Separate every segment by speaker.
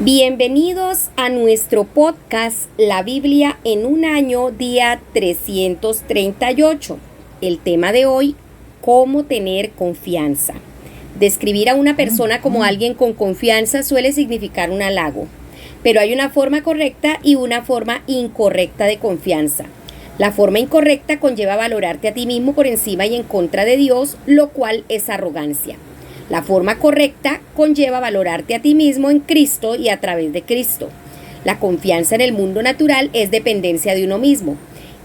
Speaker 1: Bienvenidos a nuestro podcast La Biblia en un año, día 338. El tema de hoy, cómo tener confianza. Describir a una persona como alguien con confianza suele significar un halago, pero hay una forma correcta y una forma incorrecta de confianza. La forma incorrecta conlleva valorarte a ti mismo por encima y en contra de Dios, lo cual es arrogancia. La forma correcta conlleva valorarte a ti mismo en Cristo y a través de Cristo. La confianza en el mundo natural es dependencia de uno mismo.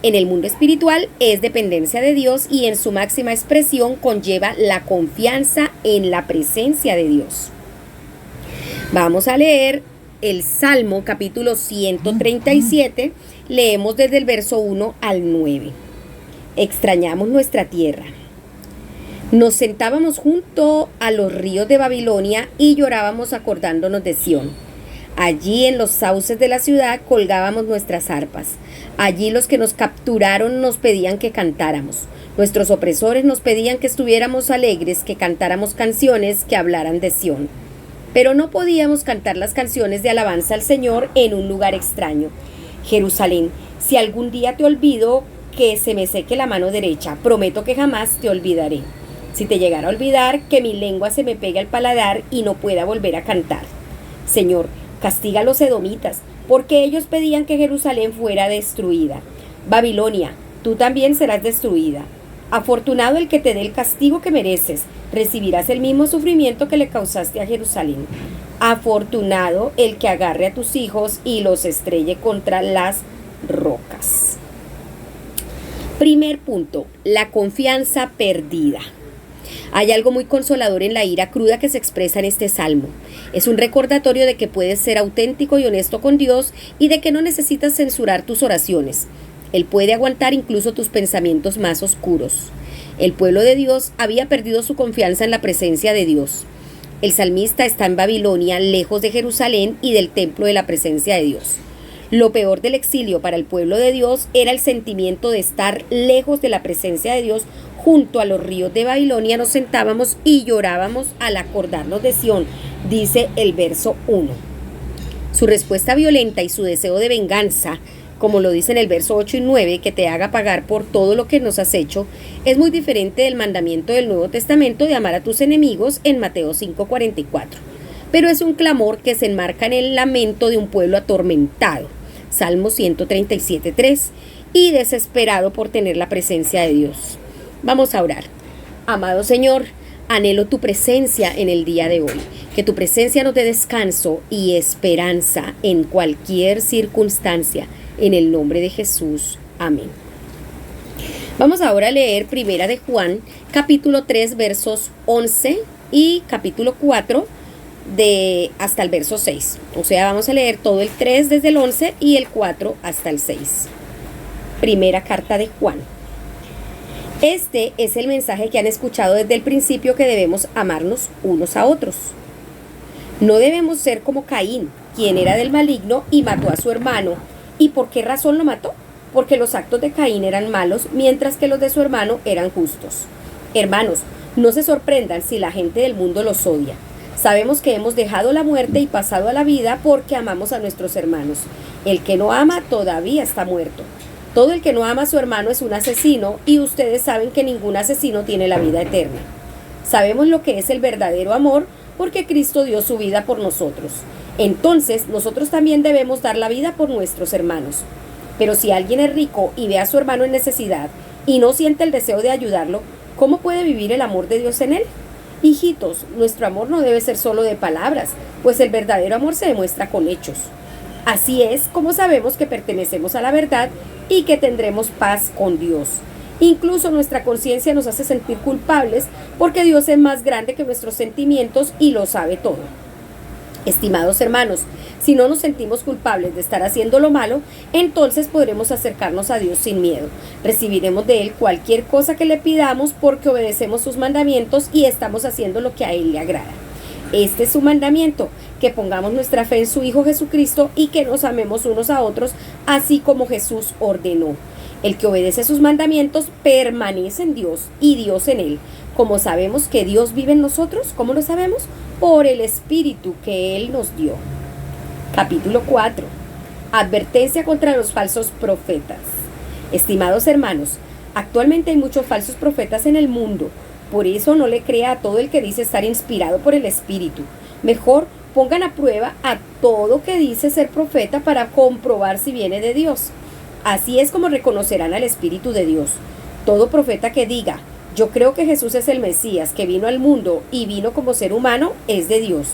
Speaker 1: En el mundo espiritual es dependencia de Dios y en su máxima expresión conlleva la confianza en la presencia de Dios. Vamos a leer el Salmo capítulo 137. Leemos desde el verso 1 al 9. Extrañamos nuestra tierra. Nos sentábamos junto a los ríos de Babilonia y llorábamos acordándonos de Sión. Allí en los sauces de la ciudad colgábamos nuestras arpas. Allí los que nos capturaron nos pedían que cantáramos. Nuestros opresores nos pedían que estuviéramos alegres, que cantáramos canciones que hablaran de Sión. Pero no podíamos cantar las canciones de alabanza al Señor en un lugar extraño. Jerusalén, si algún día te olvido, que se me seque la mano derecha, prometo que jamás te olvidaré. Si te llegara a olvidar, que mi lengua se me pegue al paladar y no pueda volver a cantar. Señor, castiga a los edomitas, porque ellos pedían que Jerusalén fuera destruida. Babilonia, tú también serás destruida. Afortunado el que te dé el castigo que mereces, recibirás el mismo sufrimiento que le causaste a Jerusalén. Afortunado el que agarre a tus hijos y los estrelle contra las rocas. Primer punto, la confianza perdida. Hay algo muy consolador en la ira cruda que se expresa en este salmo. Es un recordatorio de que puedes ser auténtico y honesto con Dios y de que no necesitas censurar tus oraciones. Él puede aguantar incluso tus pensamientos más oscuros. El pueblo de Dios había perdido su confianza en la presencia de Dios. El salmista está en Babilonia, lejos de Jerusalén y del templo de la presencia de Dios. Lo peor del exilio para el pueblo de Dios era el sentimiento de estar lejos de la presencia de Dios. Junto a los ríos de Babilonia nos sentábamos y llorábamos al acordarnos de Sión, dice el verso 1. Su respuesta violenta y su deseo de venganza, como lo dice en el verso 8 y 9, que te haga pagar por todo lo que nos has hecho, es muy diferente del mandamiento del Nuevo Testamento de amar a tus enemigos en Mateo 5:44. Pero es un clamor que se enmarca en el lamento de un pueblo atormentado, Salmo 137:3, y desesperado por tener la presencia de Dios. Vamos a orar. Amado Señor, anhelo tu presencia en el día de hoy, que tu presencia nos dé descanso y esperanza en cualquier circunstancia, en el nombre de Jesús. Amén. Vamos ahora a leer Primera de Juan, capítulo 3, versos 11 y capítulo 4 hasta el verso 6. O sea, vamos a leer todo el 3 desde el 11 y el 4 hasta el 6. Primera carta de Juan. Este es el mensaje que han escuchado desde el principio, que debemos amarnos unos a otros. No debemos ser como Caín, quien era del maligno y mató a su hermano. ¿Y por qué razón lo mató? Porque los actos de Caín eran malos, mientras que los de su hermano eran justos. Hermanos, no se sorprendan si la gente del mundo los odia. Sabemos que hemos dejado la muerte y pasado a la vida porque amamos a nuestros hermanos. El que no ama todavía está muerto. Todo el que no ama a su hermano es un asesino, y ustedes saben que ningún asesino tiene la vida eterna. Sabemos lo que es el verdadero amor porque Cristo dio su vida por nosotros. Entonces, nosotros también debemos dar la vida por nuestros hermanos. Pero si alguien es rico y ve a su hermano en necesidad y no siente el deseo de ayudarlo, ¿cómo puede vivir el amor de Dios en él? Hijitos, nuestro amor no debe ser solo de palabras, pues el verdadero amor se demuestra con hechos. Así es como sabemos que pertenecemos a la verdad y que tendremos paz con Dios. Incluso nuestra conciencia nos hace sentir culpables porque Dios es más grande que nuestros sentimientos y lo sabe todo. Estimados hermanos, si no nos sentimos culpables de estar haciendo lo malo, entonces podremos acercarnos a Dios sin miedo. Recibiremos de Él cualquier cosa que le pidamos porque obedecemos sus mandamientos y estamos haciendo lo que a Él le agrada. Este es su mandamiento, que pongamos nuestra fe en su Hijo Jesucristo y que nos amemos unos a otros, así como Jesús ordenó. El que obedece sus mandamientos permanece en Dios y Dios en él. Como sabemos que Dios vive en nosotros, ¿cómo lo sabemos? Por el Espíritu que Él nos dio. Capítulo 4. Advertencia contra los falsos profetas. Estimados hermanos, actualmente hay muchos falsos profetas en el mundo. Por eso no le crea a todo el que dice estar inspirado por el Espíritu. Mejor pongan a prueba a todo que dice ser profeta para comprobar si viene de Dios. Así es como reconocerán al Espíritu de Dios. Todo profeta que diga, yo creo que Jesús es el Mesías que vino al mundo y vino como ser humano, es de Dios.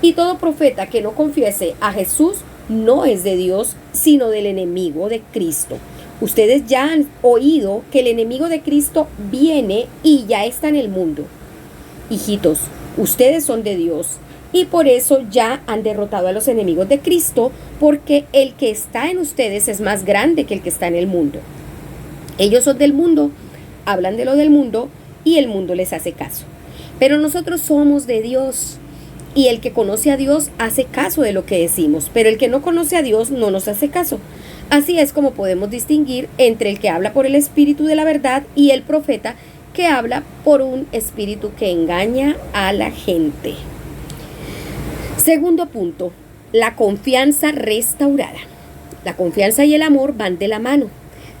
Speaker 1: Y todo profeta que no confiese a Jesús no es de Dios, sino del enemigo de Cristo. Ustedes ya han oído que el enemigo de Cristo viene y ya está en el mundo. Hijitos, ustedes son de Dios y por eso ya han derrotado a los enemigos de Cristo, porque el que está en ustedes es más grande que el que está en el mundo. Ellos son del mundo, hablan de lo del mundo y el mundo les hace caso. Pero nosotros somos de Dios y el que conoce a Dios hace caso de lo que decimos, pero el que no conoce a Dios no nos hace caso. Así es como podemos distinguir entre el que habla por el espíritu de la verdad y el profeta que habla por un espíritu que engaña a la gente. Segundo punto, la confianza restaurada. La confianza y el amor van de la mano.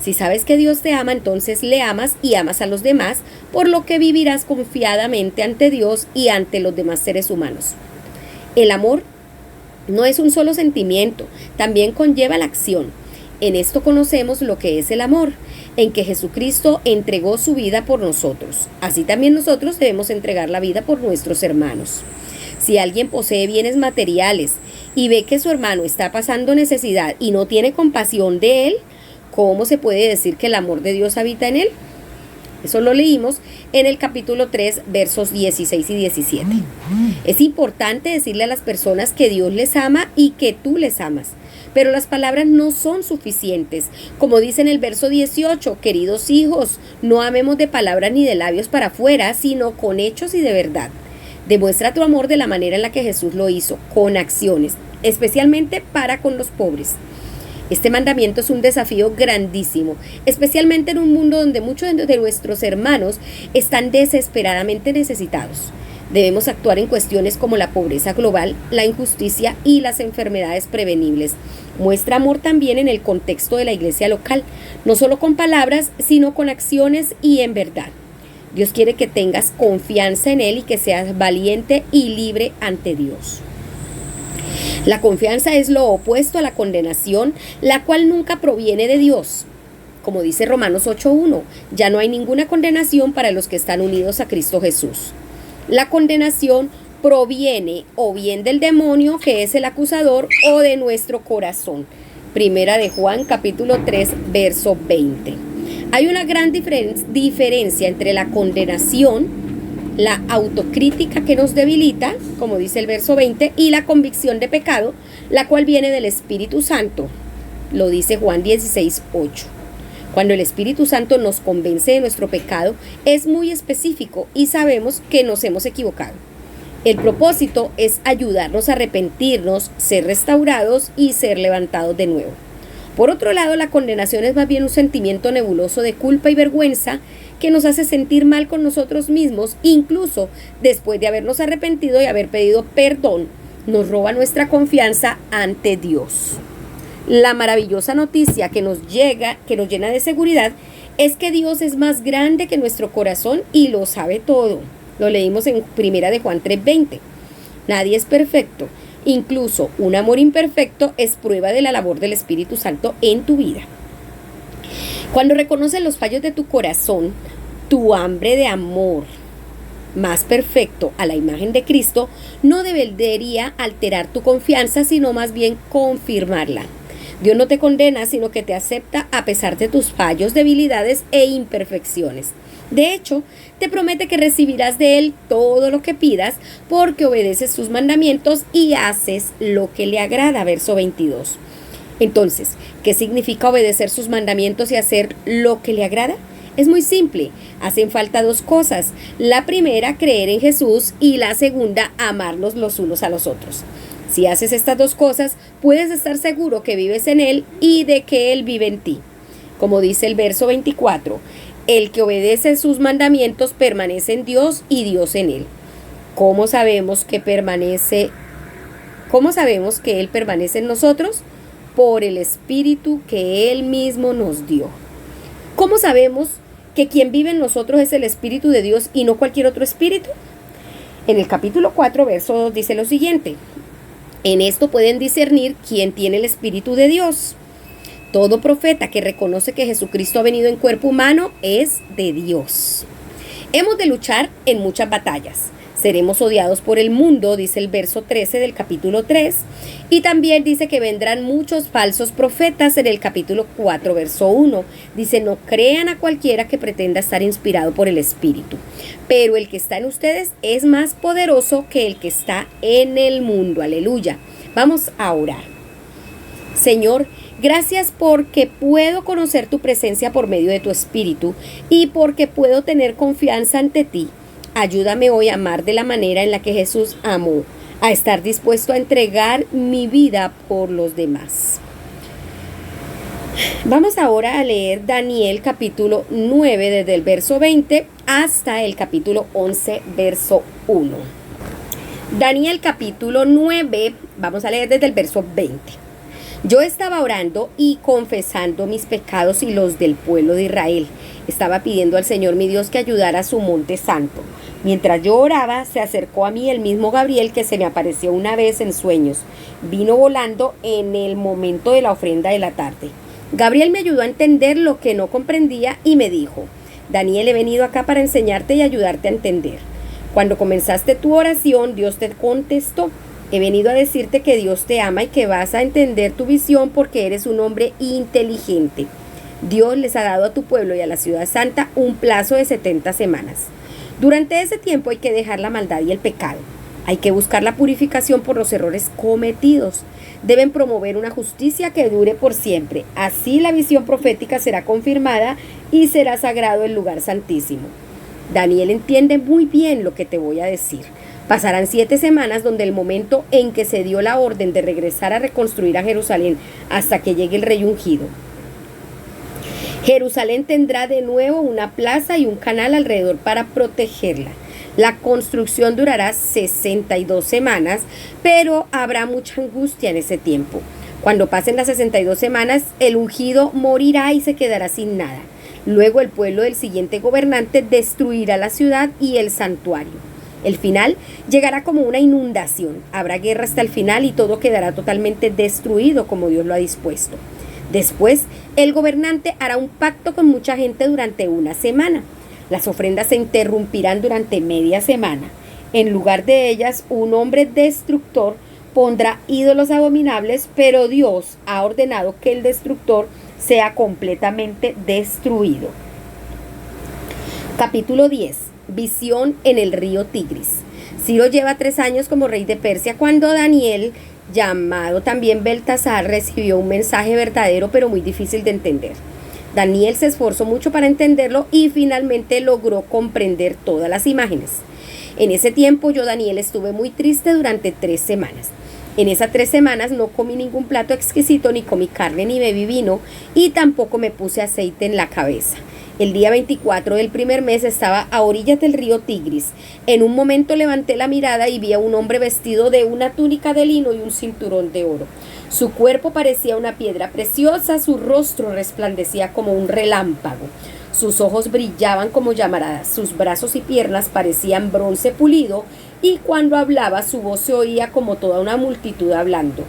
Speaker 1: Si sabes que Dios te ama, entonces le amas y amas a los demás, por lo que vivirás confiadamente ante Dios y ante los demás seres humanos. El amor no es un solo sentimiento, también conlleva la acción. En esto conocemos lo que es el amor, en que Jesucristo entregó su vida por nosotros. Así también nosotros debemos entregar la vida por nuestros hermanos. Si alguien posee bienes materiales y ve que su hermano está pasando necesidad y no tiene compasión de él, ¿cómo se puede decir que el amor de Dios habita en él? Eso lo leímos en el capítulo 3, versos 16 y 17. Es importante decirle a las personas que Dios les ama y que tú les amas. Pero las palabras no son suficientes. Como dice en el verso 18, queridos hijos, no amemos de palabras ni de labios para afuera, sino con hechos y de verdad. Demuestra tu amor de la manera en la que Jesús lo hizo, con acciones, especialmente para con los pobres. Este mandamiento es un desafío grandísimo, especialmente en un mundo donde muchos de nuestros hermanos están desesperadamente necesitados. Debemos actuar en cuestiones como la pobreza global, la injusticia y las enfermedades prevenibles. Muestra amor también en el contexto de la iglesia local, no solo con palabras, sino con acciones y en verdad. Dios quiere que tengas confianza en Él y que seas valiente y libre ante Dios. La confianza es lo opuesto a la condenación, la cual nunca proviene de Dios. Como dice Romanos 8:1, ya no hay ninguna condenación para los que están unidos a Cristo Jesús. La condenación proviene o bien del demonio, que es el acusador, o de nuestro corazón. Primera de Juan, capítulo 3, verso 20. Hay una gran diferencia entre la condenación, la autocrítica que nos debilita, como dice el verso 20, y la convicción de pecado, la cual viene del Espíritu Santo, lo dice Juan 16:8. Cuando el Espíritu Santo nos convence de nuestro pecado, es muy específico y sabemos que nos hemos equivocado. El propósito es ayudarnos a arrepentirnos, ser restaurados y ser levantados de nuevo. Por otro lado, la condenación es más bien un sentimiento nebuloso de culpa y vergüenza que nos hace sentir mal con nosotros mismos, incluso después de habernos arrepentido y haber pedido perdón, nos roba nuestra confianza ante Dios. La maravillosa noticia que nos llena de seguridad, es que Dios es más grande que nuestro corazón y lo sabe todo. Lo leímos en Primera de Juan 3:20. Nadie es perfecto. Incluso un amor imperfecto es prueba de la labor del Espíritu Santo en tu vida. Cuando reconoces los fallos de tu corazón, tu hambre de amor más perfecto a la imagen de Cristo no debería alterar tu confianza, sino más bien confirmarla. Dios no te condena, sino que te acepta a pesar de tus fallos, debilidades e imperfecciones. De hecho, te promete que recibirás de Él todo lo que pidas porque obedeces sus mandamientos y haces lo que le agrada. Verso 22. Entonces, ¿qué significa obedecer sus mandamientos y hacer lo que le agrada? Es muy simple. Hacen falta dos cosas. La primera, creer en Jesús, y la segunda, amarnos los unos a los otros. Si haces estas dos cosas, puedes estar seguro que vives en Él y de que Él vive en ti. Como dice el verso 24, el que obedece sus mandamientos permanece en Dios y Dios en él. ¿Cómo sabemos que permanece ¿Cómo sabemos que Él permanece en nosotros? Por el Espíritu que Él mismo nos dio. ¿Cómo sabemos que quien vive en nosotros es el Espíritu de Dios y no cualquier otro espíritu? En el capítulo 4, verso 2 dice lo siguiente: en esto pueden discernir quién tiene el Espíritu de Dios. Todo profeta que reconoce que Jesucristo ha venido en cuerpo humano es de Dios. Hemos de luchar en muchas batallas. Seremos odiados por el mundo, dice el verso 13 del capítulo 3. Y también dice que vendrán muchos falsos profetas en el capítulo 4, verso 1. Dice, no crean a cualquiera que pretenda estar inspirado por el Espíritu. Pero el que está en ustedes es más poderoso que el que está en el mundo. Aleluya. Vamos a orar. Señor, gracias porque puedo conocer tu presencia por medio de tu Espíritu y porque puedo tener confianza ante ti. Ayúdame hoy a amar de la manera en la que Jesús amó, a estar dispuesto a entregar mi vida por los demás. Vamos ahora a leer Daniel capítulo 9 desde el verso 20 hasta el capítulo 11 verso 1. Daniel capítulo 9, vamos a leer desde el verso 20. Yo estaba orando y confesando mis pecados y los del pueblo de Israel. Estaba pidiendo al Señor mi Dios que ayudara a su monte santo. Mientras yo oraba, se acercó a mí el mismo Gabriel que se me apareció una vez en sueños. Vino volando en el momento de la ofrenda de la tarde. Gabriel me ayudó a entender lo que no comprendía y me dijo: Daniel, he venido acá para enseñarte y ayudarte a entender. Cuando comenzaste tu oración, Dios te contestó. He venido a decirte que Dios te ama y que vas a entender tu visión porque eres un hombre inteligente. Dios les ha dado a tu pueblo y a la ciudad santa un plazo de 70 semanas. Durante ese tiempo hay que dejar la maldad y el pecado. Hay que buscar la purificación por los errores cometidos. Deben promover una justicia que dure por siempre. Así la visión profética será confirmada y será sagrado el lugar santísimo. Daniel entiende muy bien lo que te voy a decir. Pasarán 7 semanas donde el momento en que se dio la orden de regresar a reconstruir a Jerusalén hasta que llegue el rey ungido. Jerusalén tendrá de nuevo una plaza y un canal alrededor para protegerla. La construcción durará 62 semanas, pero habrá mucha angustia en ese tiempo. Cuando pasen las 62 semanas, el ungido morirá y se quedará sin nada. Luego el pueblo del siguiente gobernante destruirá la ciudad y el santuario. El final llegará como una inundación. Habrá guerra hasta el final y todo quedará totalmente destruido como Dios lo ha dispuesto. Después, el gobernante hará un pacto con mucha gente durante una semana. Las ofrendas se interrumpirán durante media semana. En lugar de ellas, un hombre destructor pondrá ídolos abominables, pero Dios ha ordenado que el destructor sea completamente destruido. Capítulo 10. Visión en el río Tigris. Ciro lleva 3 años como rey de Persia cuando Daniel, llamado también Beltasar, recibió un mensaje verdadero pero muy difícil de entender. Daniel se esforzó mucho para entenderlo y finalmente logró comprender todas las imágenes. En ese tiempo yo, Daniel, estuve muy triste durante 3 semanas. En esas 3 semanas no comí ningún plato exquisito, ni comí carne, ni bebí vino, y tampoco me puse aceite en la cabeza. El día 24 del primer mes estaba a orillas del río Tigris. En un momento levanté la mirada y vi a un hombre vestido de una túnica de lino y un cinturón de oro. Su cuerpo parecía una piedra preciosa, su rostro resplandecía como un relámpago. Sus ojos brillaban como llamaradas, sus brazos y piernas parecían bronce pulido, y cuando hablaba su voz se oía como toda una multitud hablando.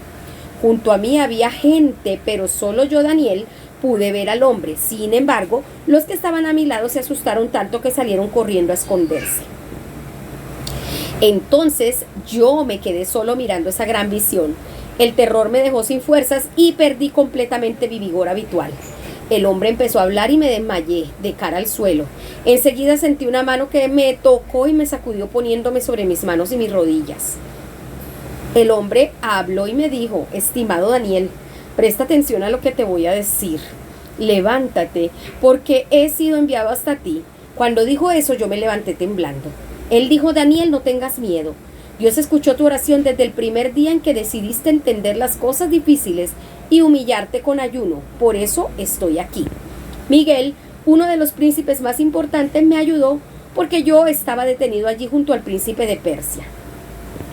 Speaker 1: Junto a mí había gente, pero solo yo, Daniel, pude ver al hombre. Sin embargo, los que estaban a mi lado se asustaron tanto que salieron corriendo a esconderse. Entonces yo me quedé solo mirando esa gran visión. El terror me dejó sin fuerzas y perdí completamente mi vigor habitual. El hombre empezó a hablar y me desmayé de cara al suelo. Enseguida sentí una mano que me tocó y me sacudió poniéndome sobre mis manos y mis rodillas. El hombre habló y me dijo: estimado Daniel, presta atención a lo que te voy a decir. Levántate, porque he sido enviado hasta ti. Cuando dijo eso, yo me levanté temblando. Él dijo: Daniel, no tengas miedo. Dios escuchó tu oración desde el primer día en que decidiste entender las cosas difíciles y humillarte con ayuno. Por eso estoy aquí. Miguel, uno de los príncipes más importantes, me ayudó porque yo estaba detenido allí junto al príncipe de Persia.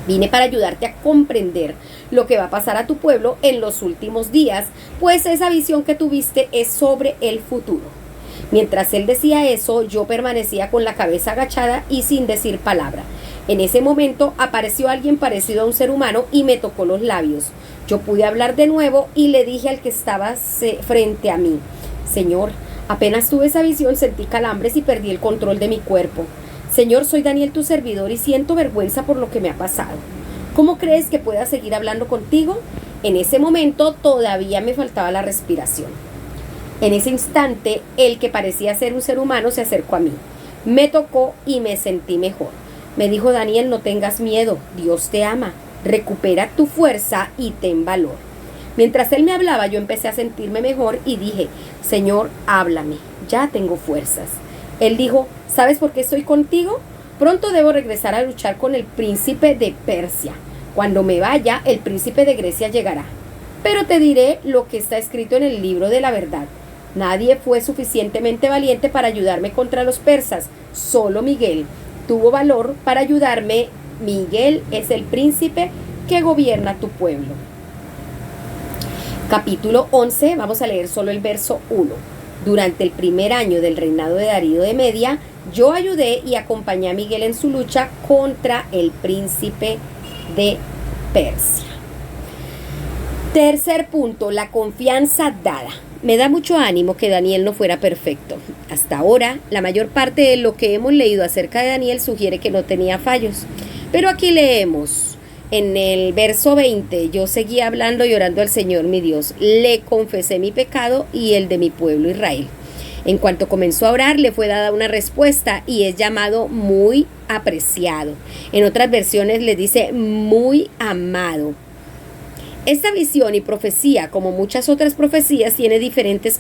Speaker 1: Vine para ayudarte a comprender lo que va a pasar a tu pueblo en los últimos días, pues esa visión que tuviste es sobre el futuro. Mientras él decía eso, yo permanecía con la cabeza agachada y sin decir palabra. En ese momento apareció alguien parecido a un ser humano y me tocó los labios. Yo pude hablar de nuevo y le dije al que estaba frente a mí: Señor, apenas tuve esa visión sentí calambres y perdí el control de mi cuerpo. Señor, soy Daniel tu servidor y siento vergüenza por lo que me ha pasado. ¿Cómo crees que pueda seguir hablando contigo? En ese momento todavía me faltaba la respiración. En ese instante, el que parecía ser un ser humano se acercó a mí. Me tocó y me sentí mejor. Me dijo: Daniel, no tengas miedo, Dios te ama. Recupera tu fuerza y ten valor. Mientras él me hablaba, yo empecé a sentirme mejor y dije: Señor, háblame, ya tengo fuerzas. Él dijo: ¿sabes por qué estoy contigo? Pronto debo regresar a luchar con el príncipe de Persia. Cuando me vaya, el príncipe de Grecia llegará. Pero te diré lo que está escrito en el libro de la verdad. Nadie fue suficientemente valiente para ayudarme contra los persas, solo Miguel tuvo valor para ayudarme. Miguel es el príncipe que gobierna tu pueblo. Capítulo 11, vamos a leer solo el verso 1. Durante el primer año del reinado de Darío de Media, yo ayudé y acompañé a Miguel en su lucha contra el príncipe de Persia. Tercer punto, la confianza dada. Me da mucho ánimo que Daniel no fuera perfecto. Hasta ahora, la mayor parte de lo que hemos leído acerca de Daniel sugiere que no tenía fallos. Pero aquí leemos, en el verso 20, yo seguí hablando y orando al Señor mi Dios. Le confesé mi pecado y el de mi pueblo Israel. En cuanto comenzó a orar, le fue dada una respuesta y es llamado muy apreciado. En otras versiones le dice muy amado. Esta visión y profecía, como muchas otras profecías, tiene diferentes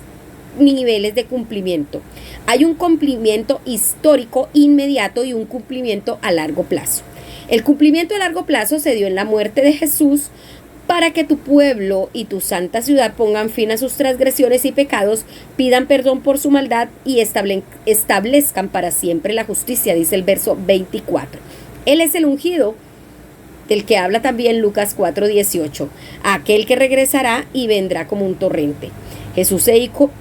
Speaker 1: niveles de cumplimiento. Hay un cumplimiento histórico inmediato y un cumplimiento a largo plazo. El cumplimiento a largo plazo se dio en la muerte de Jesús para que tu pueblo y tu santa ciudad pongan fin a sus transgresiones y pecados, pidan perdón por su maldad y establezcan para siempre la justicia, dice el verso 24. Él es el ungido, del que habla también Lucas 4:18, aquel que regresará y vendrá como un torrente. Jesús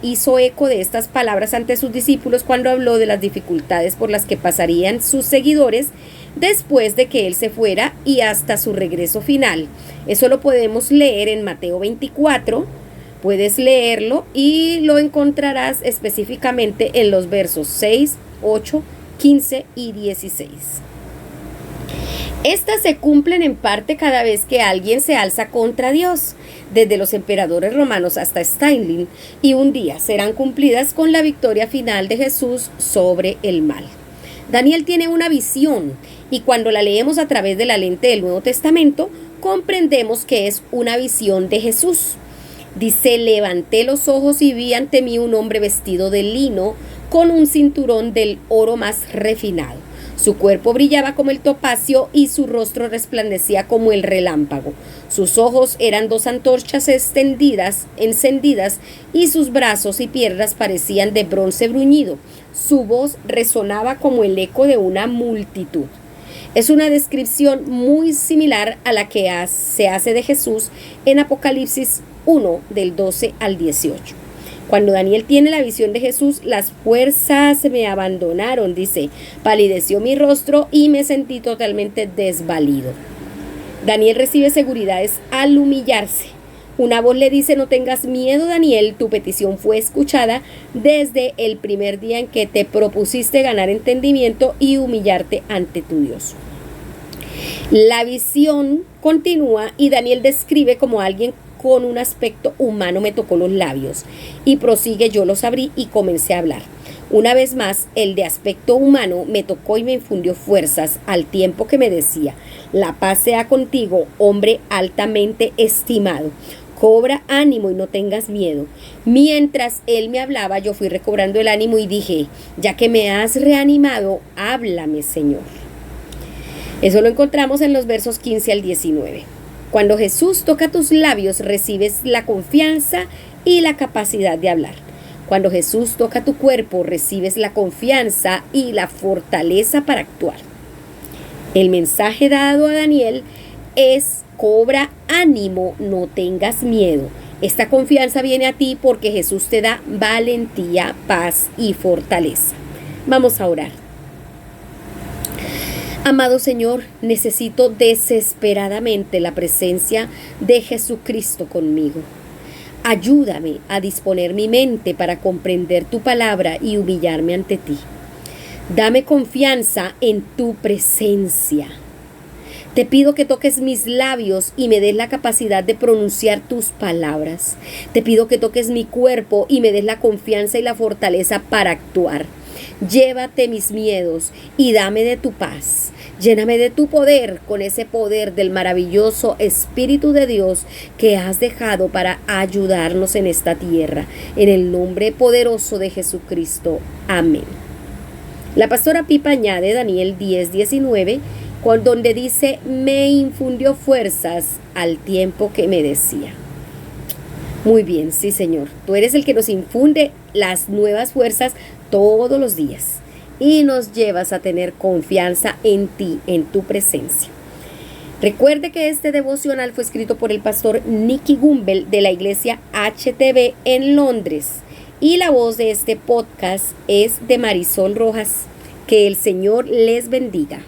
Speaker 1: hizo eco de estas palabras ante sus discípulos cuando habló de las dificultades por las que pasarían sus seguidores después de que él se fuera y hasta su regreso final. Eso lo podemos leer en Mateo 24, puedes leerlo y lo encontrarás específicamente en los versos 6, 8, 15 y 16. Estas se cumplen en parte cada vez que alguien se alza contra Dios, desde los emperadores romanos hasta Stalin, y un día serán cumplidas con la victoria final de Jesús sobre el mal. Daniel tiene una visión y cuando la leemos a través de la lente del Nuevo Testamento, comprendemos que es una visión de Jesús. Dice: levanté los ojos y vi ante mí un hombre vestido de lino con un cinturón del oro más refinado. Su cuerpo brillaba como el topacio y su rostro resplandecía como el relámpago. Sus ojos eran dos antorchas encendidas y sus brazos y piernas parecían de bronce bruñido. Su voz resonaba como el eco de una multitud. Es una descripción muy similar a la que se hace de Jesús en Apocalipsis 1, del 12 al 18. Cuando Daniel tiene la visión de Jesús, las fuerzas me abandonaron, dice, palideció mi rostro y me sentí totalmente desvalido. Daniel recibe seguridades al humillarse. Una voz le dice: no tengas miedo, Daniel, tu petición fue escuchada desde el primer día en que te propusiste ganar entendimiento y humillarte ante tu Dios. La visión continúa y Daniel describe como alguien con un aspecto humano me tocó los labios y prosigue: yo los abrí y comencé a hablar. Una vez más, el de aspecto humano me tocó y me infundió fuerzas al tiempo que me decía: la paz sea contigo, hombre altamente estimado. Cobra ánimo y no tengas miedo. Mientras él me hablaba, yo fui recobrando el ánimo y dije: ya que me has reanimado, háblame, Señor. Eso lo encontramos en los versos 15 al 19. Cuando Jesús toca tus labios, recibes la confianza y la capacidad de hablar. Cuando Jesús toca tu cuerpo, recibes la confianza y la fortaleza para actuar. El mensaje dado a Daniel cobra ánimo, no tengas miedo. Esta confianza viene a ti porque Jesús te da valentía, paz y fortaleza. Vamos a orar. Amado Señor, necesito desesperadamente la presencia de Jesucristo conmigo. Ayúdame a disponer mi mente para comprender tu palabra y humillarme ante ti. Dame confianza en tu presencia. Te pido que toques mis labios y me des la capacidad de pronunciar tus palabras. Te pido que toques mi cuerpo y me des la confianza y la fortaleza para actuar. Llévate mis miedos y dame de tu paz. Lléname de tu poder, con ese poder del maravilloso Espíritu de Dios que has dejado para ayudarnos en esta tierra. En el nombre poderoso de Jesucristo. Amén. La pastora Pipa añade Daniel 10:19, donde dice: me infundió fuerzas al tiempo que me decía. Muy bien, sí, Señor. Tú eres el que nos infunde las nuevas fuerzas todos los días y nos llevas a tener confianza en ti, en tu presencia. Recuerde que este devocional fue escrito por el pastor Nicky Gumbel de la iglesia HTB en Londres y la voz de este podcast es de Marisol Rojas. Que el Señor les bendiga.